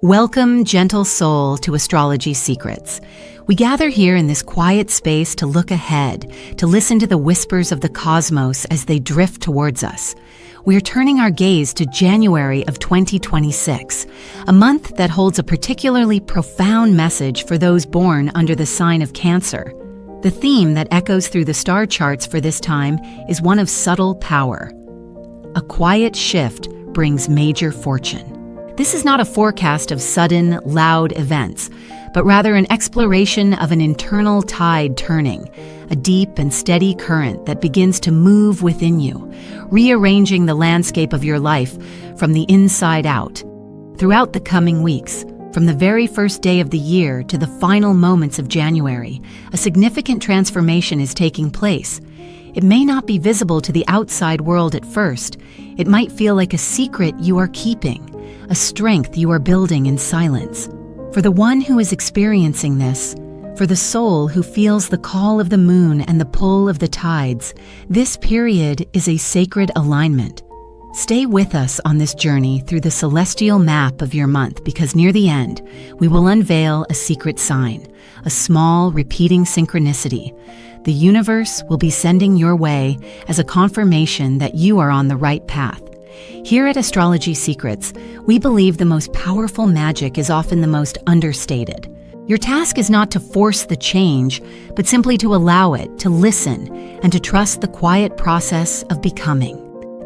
Welcome, gentle soul, to Astrology Secrets. We gather here in this quiet space to look ahead, to listen to the whispers of the cosmos as they drift towards us. We are turning our gaze to January of 2026, a month that holds a particularly profound message for those born under the sign of Cancer. The theme that echoes through the star charts for this time is one of subtle power. A quiet shift brings major fortune. This is not a forecast of sudden, loud events, but rather an exploration of an internal tide turning, a deep and steady current that begins to move within you, rearranging the landscape of your life from the inside out. Throughout the coming weeks, from the very first day of the year to the final moments of January, a significant transformation is taking place. It may not be visible to the outside world at first. It might feel like a secret you are keeping, a strength you are building in silence. For the one who is experiencing this, for the soul who feels the call of the moon and the pull of the tides, this period is a sacred alignment. Stay with us on this journey through the celestial map of your month, because near the end, we will unveil a secret sign, a small, repeating synchronicity. The universe will be sending your way as a confirmation that you are on the right path. Here at Astrology Secrets, we believe the most powerful magic is often the most understated. Your task is not to force the change, but simply to allow it, to listen, and to trust the quiet process of becoming.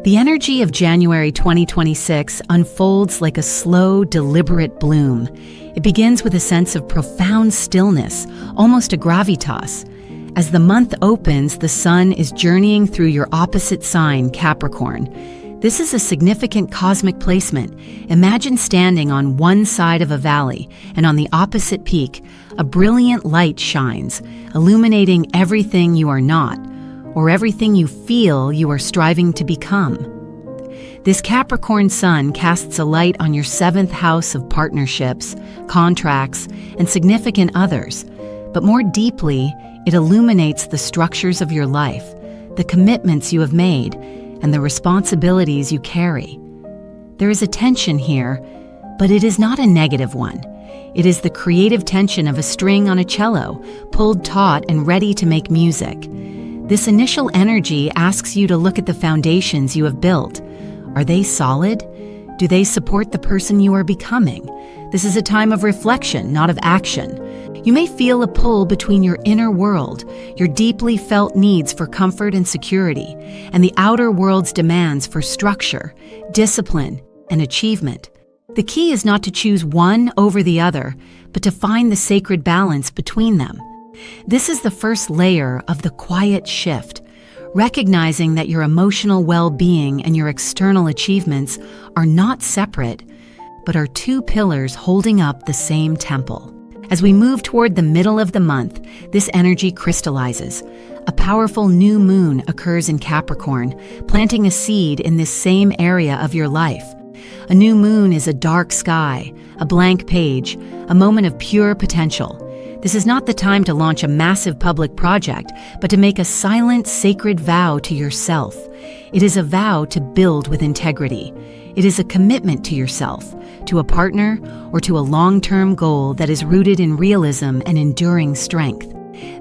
The energy of January 2026 unfolds like a slow, deliberate bloom. It begins with a sense of profound stillness, almost a gravitas. As the month opens, the sun is journeying through your opposite sign, Capricorn. This is a significant cosmic placement. Imagine standing on one side of a valley, and on the opposite peak, a brilliant light shines, illuminating everything you are not, or everything you feel you are striving to become. This Capricorn sun casts a light on your seventh house of partnerships, contracts, and significant others. But more deeply, it illuminates the structures of your life, the commitments you have made, and the responsibilities you carry. There is a tension here, but it is not a negative one. It is the creative tension of a string on a cello, pulled taut and ready to make music. This initial energy asks you to look at the foundations you have built. Are they solid? Do they support the person you are becoming? This is a time of reflection, not of action. You may feel a pull between your inner world, your deeply felt needs for comfort and security, and the outer world's demands for structure, discipline, and achievement. The key is not to choose one over the other, but to find the sacred balance between them. This is the first layer of the quiet shift, recognizing that your emotional well-being and your external achievements are not separate, but are two pillars holding up the same temple. As we move toward the middle of the month, this energy crystallizes. A powerful new moon occurs in Capricorn, planting a seed in this same area of your life. A new moon is a dark sky, a blank page, a moment of pure potential. This is not the time to launch a massive public project, but to make a silent, sacred vow to yourself. It is a vow to build with integrity. It is a commitment to yourself, to a partner, or to a long-term goal that is rooted in realism and enduring strength.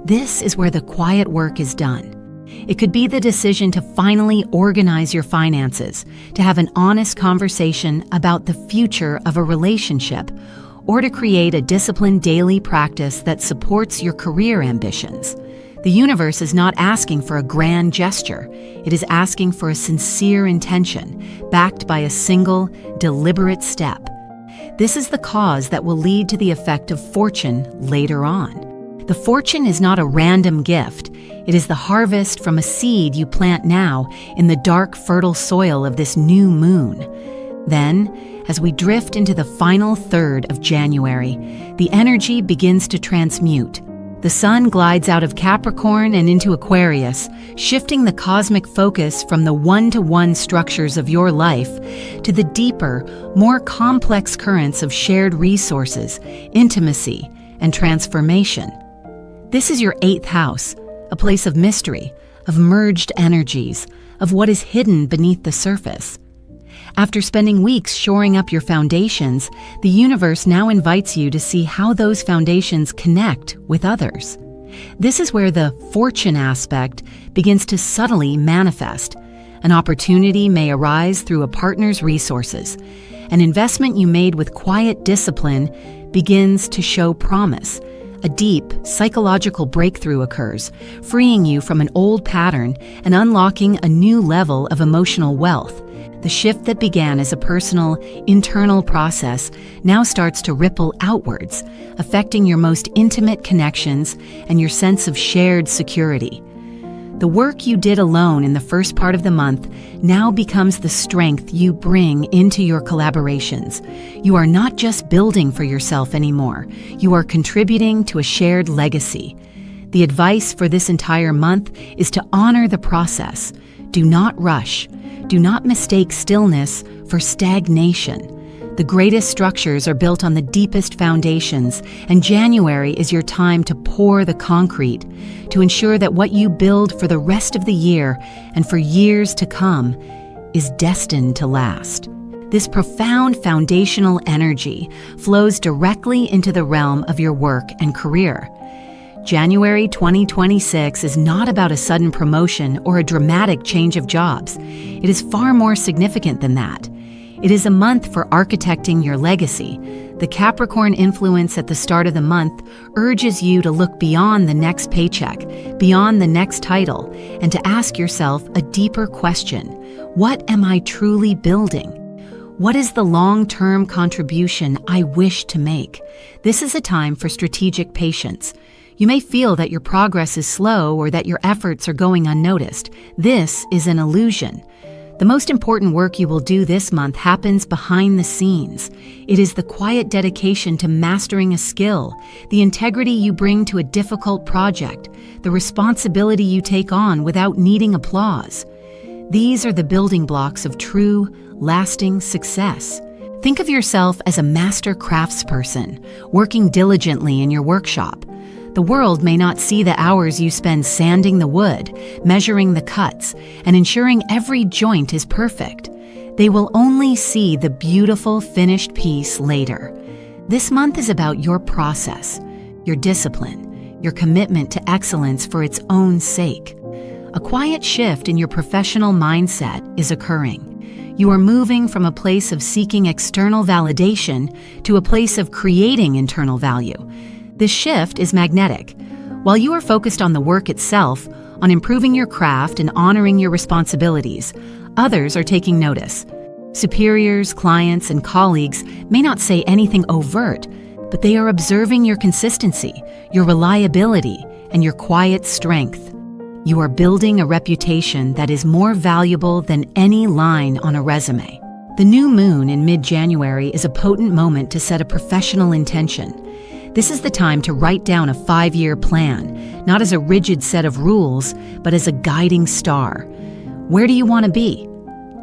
This is where the quiet work is done. It could be the decision to finally organize your finances, to have an honest conversation about the future of a relationship, or to create a disciplined daily practice that supports your career ambitions. The universe is not asking for a grand gesture. It is asking for a sincere intention, backed by a single, deliberate step. This is the cause that will lead to the effect of fortune later on. The fortune is not a random gift. It is the harvest from a seed you plant now in the dark, fertile soil of this new moon. Then, as we drift into the final third of January, the energy begins to transmute. The sun glides out of Capricorn and into Aquarius, shifting the cosmic focus from the one-to-one structures of your life to the deeper, more complex currents of shared resources, intimacy, and transformation. This is your 8th house, a place of mystery, of merged energies, of what is hidden beneath the surface. After spending weeks shoring up your foundations, the universe now invites you to see how those foundations connect with others. This is where the fortune aspect begins to subtly manifest. An opportunity may arise through a partner's resources. An investment you made with quiet discipline begins to show promise. A deep, psychological breakthrough occurs, freeing you from an old pattern and unlocking a new level of emotional wealth. The shift that began as a personal, internal process now starts to ripple outwards, affecting your most intimate connections and your sense of shared security. The work you did alone in the first part of the month now becomes the strength you bring into your collaborations. You are not just building for yourself anymore. You are contributing to a shared legacy. The advice for this entire month is to honor the process. Do not rush. Do not mistake stillness for stagnation. The greatest structures are built on the deepest foundations, and January is your time to pour the concrete, to ensure that what you build for the rest of the year and for years to come is destined to last. This profound foundational energy flows directly into the realm of your work and career. January 2026 is not about a sudden promotion or a dramatic change of jobs. It is far more significant than that. It is a month for architecting your legacy. The Capricorn influence at the start of the month urges you to look beyond the next paycheck, beyond the next title, and to ask yourself a deeper question. What am I truly building? What is the long-term contribution I wish to make? This is a time for strategic patience. You may feel that your progress is slow or that your efforts are going unnoticed. This is an illusion. The most important work you will do this month happens behind the scenes. It is the quiet dedication to mastering a skill, the integrity you bring to a difficult project, the responsibility you take on without needing applause. These are the building blocks of true, lasting success. Think of yourself as a master craftsperson, working diligently in your workshop. The world may not see the hours you spend sanding the wood, measuring the cuts, and ensuring every joint is perfect. They will only see the beautiful finished piece later. This month is about your process, your discipline, your commitment to excellence for its own sake. A quiet shift in your professional mindset is occurring. You are moving from a place of seeking external validation to a place of creating internal value. This shift is magnetic. While you are focused on the work itself, on improving your craft and honoring your responsibilities, others are taking notice. Superiors, clients, and colleagues may not say anything overt, but they are observing your consistency, your reliability, and your quiet strength. You are building a reputation that is more valuable than any line on a resume. The new moon in mid-January is a potent moment to set a professional intention. This is the time to write down a 5-year plan, not as a rigid set of rules, but as a guiding star. Where do you want to be?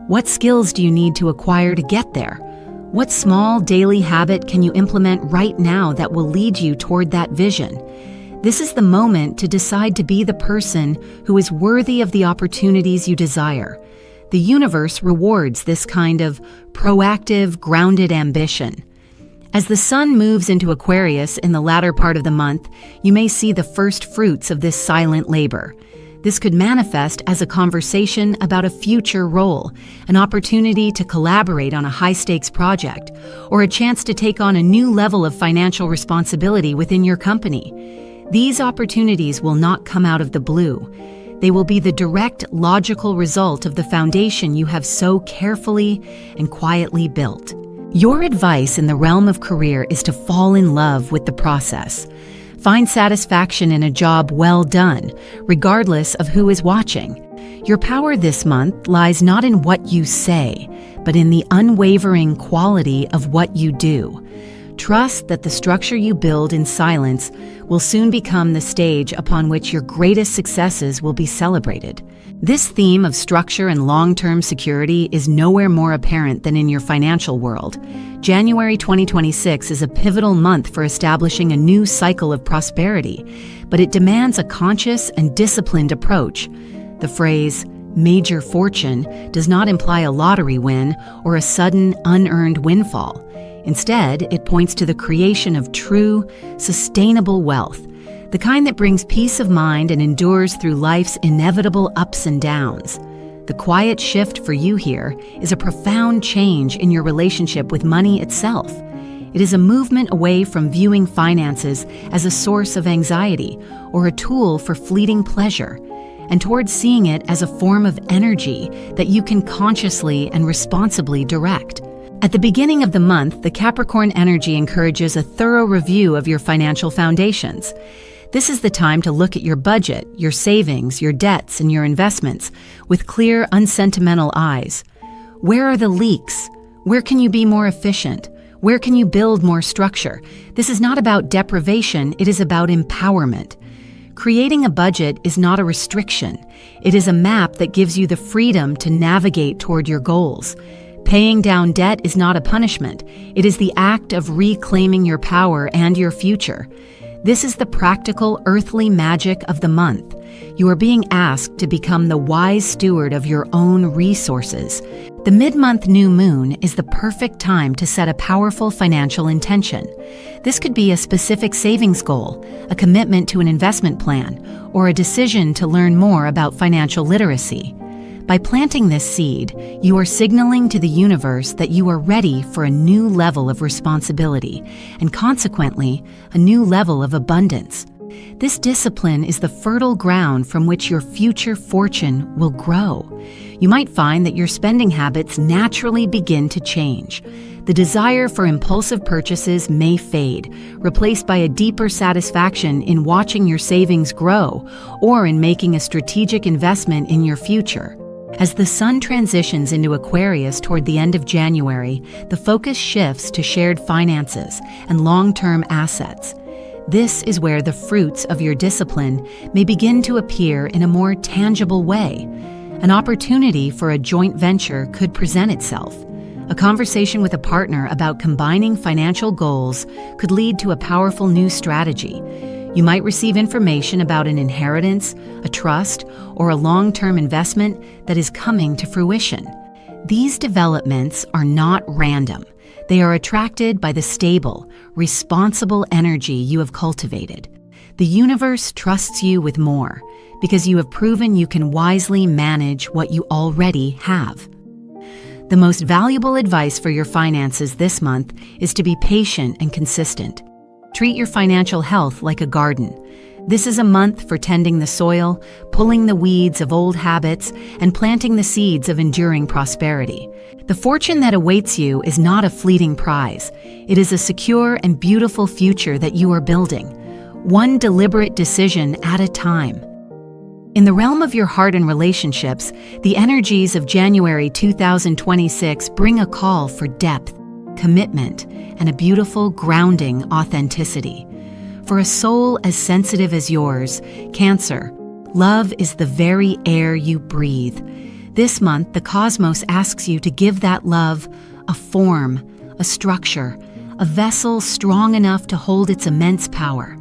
What skills do you need to acquire to get there? What small daily habit can you implement right now that will lead you toward that vision? This is the moment to decide to be the person who is worthy of the opportunities you desire. The universe rewards this kind of proactive, grounded ambition. As the sun moves into Aquarius in the latter part of the month, you may see the first fruits of this silent labor. This could manifest as a conversation about a future role, an opportunity to collaborate on a high-stakes project, or a chance to take on a new level of financial responsibility within your company. These opportunities will not come out of the blue. They will be the direct, logical result of the foundation you have so carefully and quietly built. Your advice in the realm of career is to fall in love with the process. Find satisfaction in a job well done, regardless of who is watching. Your power this month lies not in what you say, but in the unwavering quality of what you do. Trust that the structure you build in silence will soon become the stage upon which your greatest successes will be celebrated. This theme of structure and long-term security is nowhere more apparent than in your financial world. January 2026 is a pivotal month for establishing a new cycle of prosperity, but it demands a conscious and disciplined approach. The phrase, Major fortune does not imply a lottery win or a sudden, unearned windfall. Instead, it points to the creation of true, sustainable wealth, the kind that brings peace of mind and endures through life's inevitable ups and downs. The quiet shift for you here is a profound change in your relationship with money itself. It is a movement away from viewing finances as a source of anxiety or a tool for fleeting pleasure, and towards seeing it as a form of energy that you can consciously and responsibly direct. At the beginning of the month, the Capricorn energy encourages a thorough review of your financial foundations. This is the time to look at your budget, your savings, your debts, and your investments with clear, unsentimental eyes. Where are the leaks? Where can you be more efficient? Where can you build more structure? This is not about deprivation, it is about empowerment. Creating a budget is not a restriction. It is a map that gives you the freedom to navigate toward your goals. Paying down debt is not a punishment. It is the act of reclaiming your power and your future. This is the practical, earthly magic of the month. You are being asked to become the wise steward of your own resources. The mid-month new moon is the perfect time to set a powerful financial intention. This could be a specific savings goal, a commitment to an investment plan, or a decision to learn more about financial literacy. By planting this seed, you are signaling to the universe that you are ready for a new level of responsibility, and consequently, a new level of abundance. This discipline is the fertile ground from which your future fortune will grow. You might find that your spending habits naturally begin to change. The desire for impulsive purchases may fade, replaced by a deeper satisfaction in watching your savings grow or in making a strategic investment in your future. As the sun transitions into Aquarius toward the end of January, the focus shifts to shared finances and long-term assets. This is where the fruits of your discipline may begin to appear in a more tangible way. An opportunity for a joint venture could present itself. A conversation with a partner about combining financial goals could lead to a powerful new strategy. You might receive information about an inheritance, a trust, or a long-term investment that is coming to fruition. These developments are not random. They are attracted by the stable, responsible energy you have cultivated. The universe trusts you with more because you have proven you can wisely manage what you already have. The most valuable advice for your finances this month is to be patient and consistent. Treat your financial health like a garden. This is a month for tending the soil, pulling the weeds of old habits, and planting the seeds of enduring prosperity. The fortune that awaits you is not a fleeting prize. It is a secure and beautiful future that you are building, one deliberate decision at a time. In the realm of your heart and relationships, the energies of January 2026 bring a call for depth, commitment, and a beautiful, grounding authenticity. For a soul as sensitive as yours, Cancer, love is the very air you breathe. This month, the cosmos asks you to give that love a form, a structure, a vessel strong enough to hold its immense power.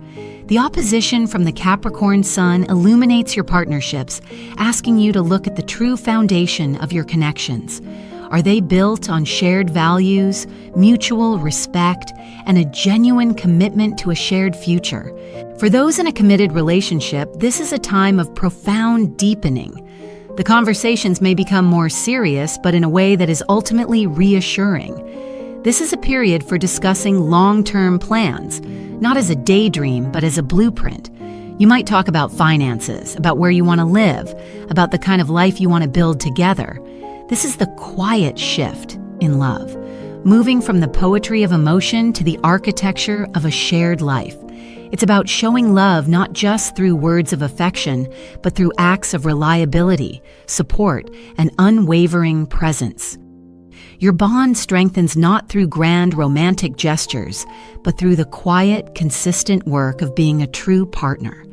The opposition from the Capricorn sun illuminates your partnerships, asking you to look at the true foundation of your connections. Are they built on shared values, mutual respect, and a genuine commitment to a shared future? For those in a committed relationship, this is a time of profound deepening. The conversations may become more serious, but in a way that is ultimately reassuring. This is a period for discussing long-term plans, not as a daydream, but as a blueprint. You might talk about finances, about where you want to live, about the kind of life you want to build together. This is the quiet shift in love, moving from the poetry of emotion to the architecture of a shared life. It's about showing love not just through words of affection, but through acts of reliability, support, and unwavering presence. Your bond strengthens not through grand romantic gestures, but through the quiet, consistent work of being a true partner.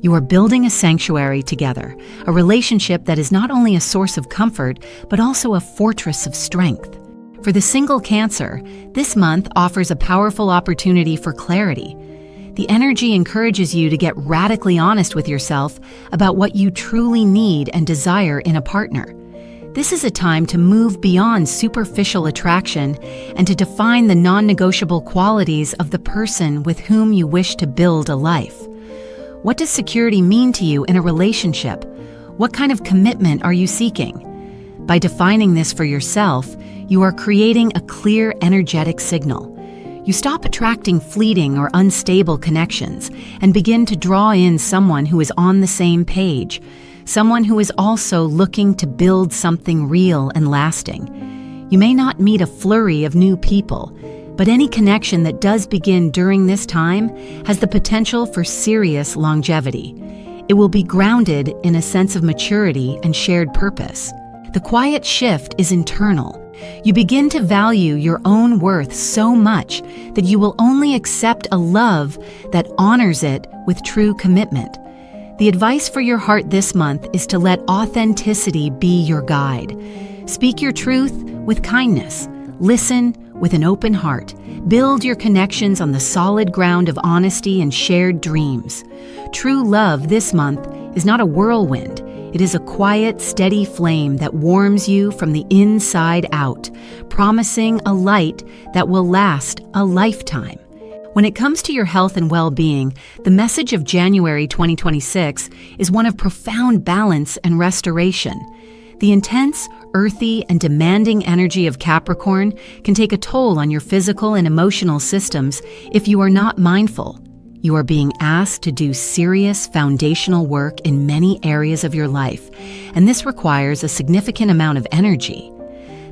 You are building a sanctuary together, a relationship that is not only a source of comfort, but also a fortress of strength. For the single Cancer, this month offers a powerful opportunity for clarity. The energy encourages you to get radically honest with yourself about what you truly need and desire in a partner. This is a time to move beyond superficial attraction and to define the non-negotiable qualities of the person with whom you wish to build a life. What does security mean to you in a relationship? What kind of commitment are you seeking? By defining this for yourself, you are creating a clear energetic signal. You stop attracting fleeting or unstable connections and begin to draw in someone who is on the same page, someone who is also looking to build something real and lasting. You may not meet a flurry of new people, but any connection that does begin during this time has the potential for serious longevity. It will be grounded in a sense of maturity and shared purpose. The quiet shift is internal. You begin to value your own worth so much that you will only accept a love that honors it with true commitment. The advice for your heart this month is to let authenticity be your guide. Speak your truth with kindness. Listen with an open heart. Build your connections on the solid ground of honesty and shared dreams. True love this month is not a whirlwind. It is a quiet, steady flame that warms you from the inside out, promising a light that will last a lifetime. When it comes to your health and well-being, the message of January 2026 is one of profound balance and restoration. The intense, earthy, and demanding energy of Capricorn can take a toll on your physical and emotional systems if you are not mindful. You are being asked to do serious foundational work in many areas of your life, and this requires a significant amount of energy.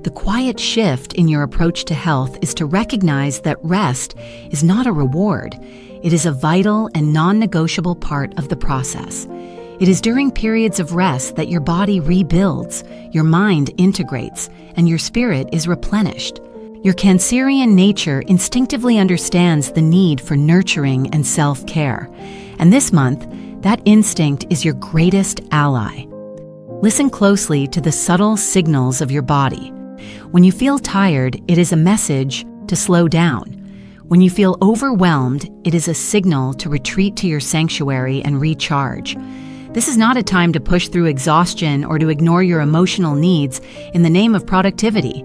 The quiet shift in your approach to health is to recognize that rest is not a reward. It is a vital and non-negotiable part of the process. It is during periods of rest that your body rebuilds, your mind integrates, and your spirit is replenished. Your Cancerian nature instinctively understands the need for nurturing and self-care, and this month, that instinct is your greatest ally. Listen closely to the subtle signals of your body. When you feel tired, it is a message to slow down. When you feel overwhelmed, it is a signal to retreat to your sanctuary and recharge. This is not a time to push through exhaustion or to ignore your emotional needs in the name of productivity.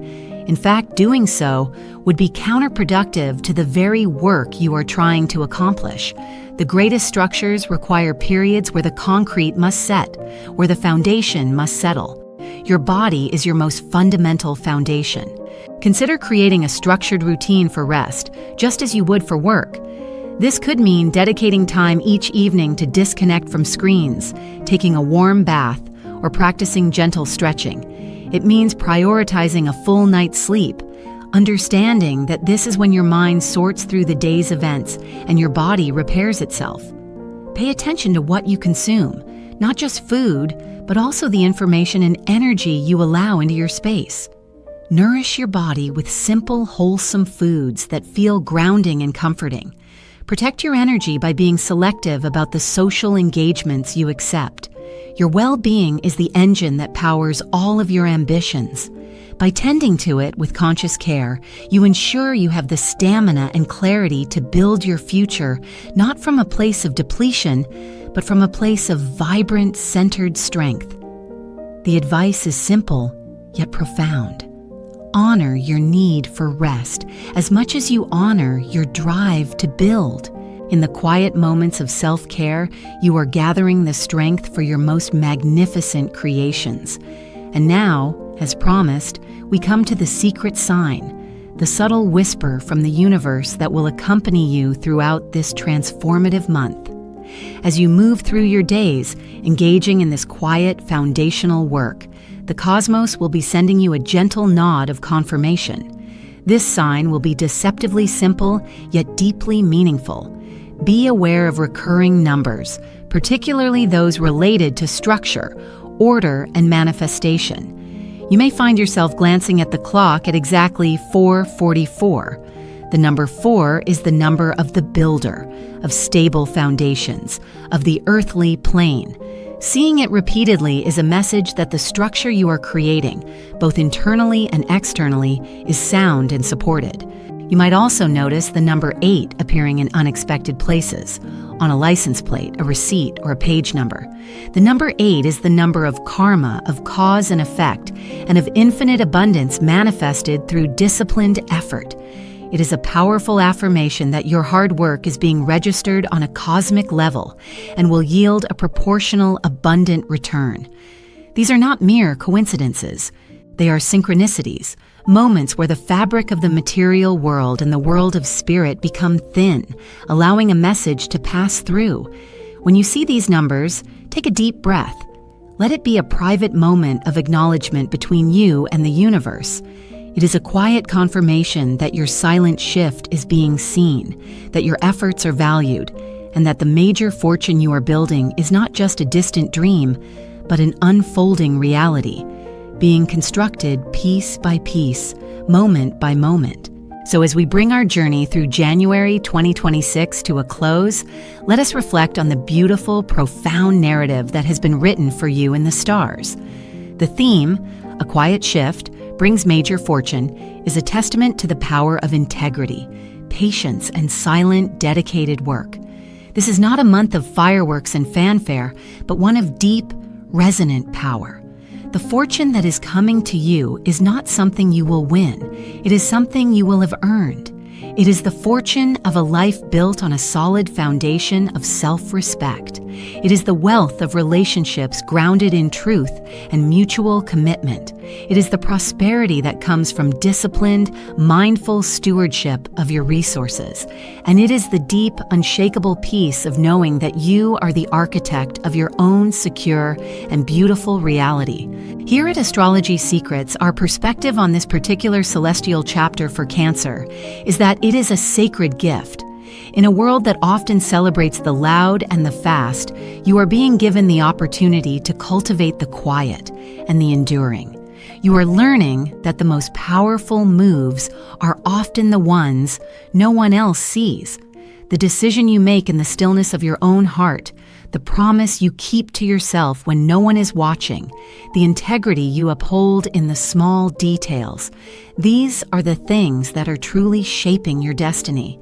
In fact, doing so would be counterproductive to the very work you are trying to accomplish. The greatest structures require periods where the concrete must set, where the foundation must settle. Your body is your most fundamental foundation. Consider creating a structured routine for rest, just as you would for work. This could mean dedicating time each evening to disconnect from screens, taking a warm bath, or practicing gentle stretching. It means prioritizing a full night's sleep, understanding that this is when your mind sorts through the day's events and your body repairs itself. Pay attention to what you consume, not just food, but also the information and energy you allow into your space. Nourish your body with simple, wholesome foods that feel grounding and comforting. Protect your energy by being selective about the social engagements you accept. Your well-being is the engine that powers all of your ambitions. By tending to it with conscious care, you ensure you have the stamina and clarity to build your future, not from a place of depletion, but from a place of vibrant, centered strength. The advice is simple, yet profound. Honor your need for rest as much as you honor your drive to build. In the quiet moments of self-care, you are gathering the strength for your most magnificent creations. And now, as promised, we come to the secret sign, the subtle whisper from the universe that will accompany you throughout this transformative month. As you move through your days, engaging in this quiet, foundational work, the cosmos will be sending you a gentle nod of confirmation. This sign will be deceptively simple, yet deeply meaningful. Be aware of recurring numbers, particularly those related to structure, order, and manifestation. You may find yourself glancing at the clock at exactly 4:44. The number 4 is the number of the builder, of stable foundations, of the earthly plane. Seeing it repeatedly is a message that the structure you are creating, both internally and externally, is sound and supported. You might also notice the number 8 appearing in unexpected places, on a license plate, a receipt, or a page number. The number 8 is the number of karma, of cause and effect, and of infinite abundance manifested through disciplined effort. It is a powerful affirmation that your hard work is being registered on a cosmic level and will yield a proportional, abundant return. These are not mere coincidences. They are synchronicities, moments where the fabric of the material world and the world of spirit become thin, allowing a message to pass through. When you see these numbers, take a deep breath. Let it be a private moment of acknowledgement between you and the universe. It is a quiet confirmation that your silent shift is being seen, that your efforts are valued, and that the major fortune you are building is not just a distant dream, but an unfolding reality, being constructed piece by piece, moment by moment. So as we bring our journey through January 2026 to a close, let us reflect on the beautiful, profound narrative that has been written for you in the stars. The theme, A Quiet Shift, Brings Major Fortune, is a testament to the power of integrity, patience, and silent, dedicated work. This is not a month of fireworks and fanfare, but one of deep, resonant power. The fortune that is coming to you is not something you will win. It is something you will have earned. It is the fortune of a life built on a solid foundation of self-respect. It is the wealth of relationships grounded in truth and mutual commitment. It is the prosperity that comes from disciplined, mindful stewardship of your resources. And it is the deep, unshakable peace of knowing that you are the architect of your own secure and beautiful reality. Here at Astrology Secrets, our perspective on this particular celestial chapter for Cancer is that it is a sacred gift. In a world that often celebrates the loud and the fast, you are being given the opportunity to cultivate the quiet and the enduring. You are learning that the most powerful moves are often the ones no one else sees. The decision you make in the stillness of your own heart, the promise you keep to yourself when no one is watching, the integrity you uphold in the small details. These are the things that are truly shaping your destiny.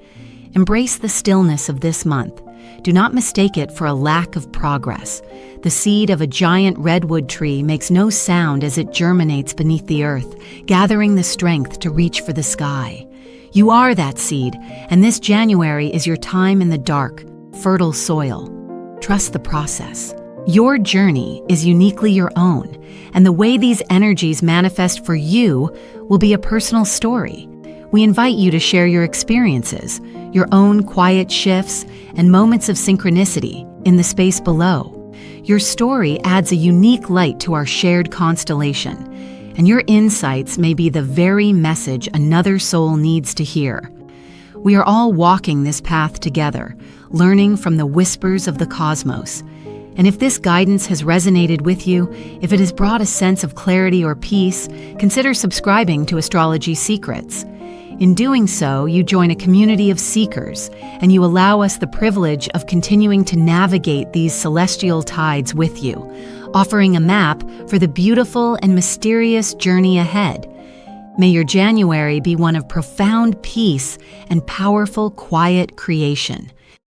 Embrace the stillness of this month. Do not mistake it for a lack of progress. The seed of a giant redwood tree makes no sound as it germinates beneath the earth, gathering the strength to reach for the sky. You are that seed, and this January is your time in the dark, fertile soil. Trust the process. Your journey is uniquely your own, and the way these energies manifest for you will be a personal story. We invite you to share your experiences, your own quiet shifts, and moments of synchronicity in the space below. Your story adds a unique light to our shared constellation, and your insights may be the very message another soul needs to hear. We are all walking this path together, learning from the whispers of the cosmos. And if this guidance has resonated with you, if it has brought a sense of clarity or peace, consider subscribing to Astrology Secrets. In doing so, you join a community of seekers, and you allow us the privilege of continuing to navigate these celestial tides with you, offering a map for the beautiful and mysterious journey ahead. May your January be one of profound peace and powerful, quiet creation.